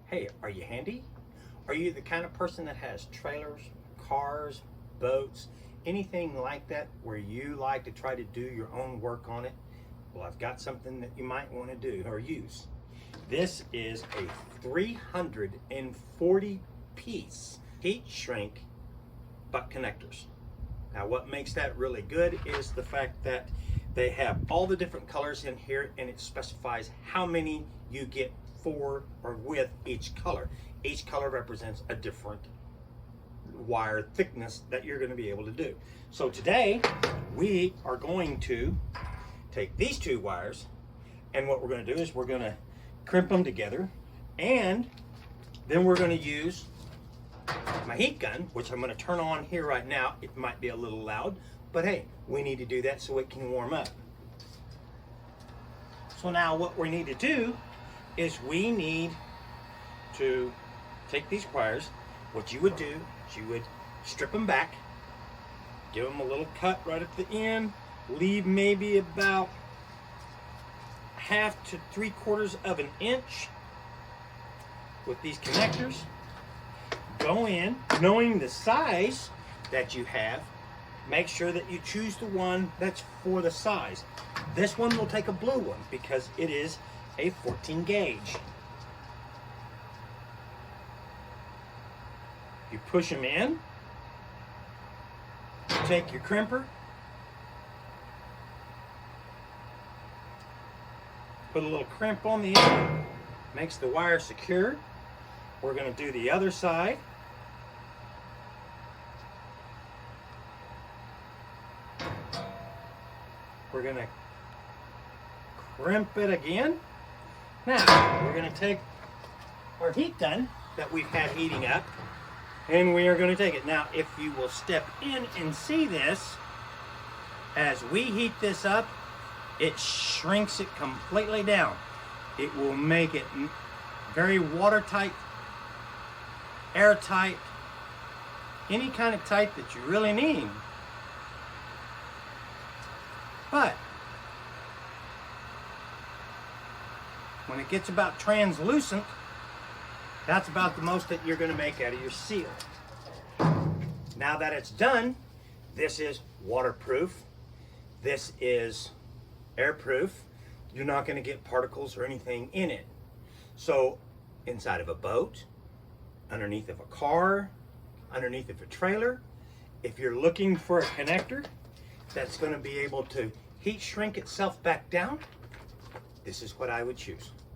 Hey, are you handy? Are you the kind of person that has trailers, cars, boats, anything like that where you like to try to do your own work on it? Well, I've got something that you might want to do or use. This is a 340 piece heat shrink butt connectors. Now what makes that really good is the fact that they have all the different colors in here, and it specifies how many you get for or with each color. Each color represents a different wire thickness that you're going to be able to do. So today we are going to take these two wires, and what we're going to do is we're going to crimp them together, and then we're going to use my heat gun, which I'm going to turn on here right now. It might be a little loud, but hey, we need to do that so it can warm up. So now what we need to do is we need to take these wires. What you would do is you would strip them back, give them a little cut right at the end, leave maybe about 1/2 to 3/4 of an inch with these connectors. Go in, knowing the size that you have, make sure that you choose the one that's for the size. This one will take a blue one because it is a 14 gauge. You push them in, you take your crimper, put a little crimp on the end, makes the wire secure. We're going to do the other side. We're going to crimp it again. Now, we're going to take our heat gun that we've had heating up, and we are going to take it. Now, if you will step in and see this, as we heat this up, it shrinks it completely down. It will make it very watertight, airtight, any kind of tight that you really need. But when it gets about translucent, that's about the most that you're going to make out of your seal. Now that it's done, this is waterproof. This is airproof. You're not going to get particles or anything in it. So inside of a boat, underneath of a car, underneath of a trailer, if you're looking for a connector that's going to be able to heat shrink itself back down, this is what I would choose.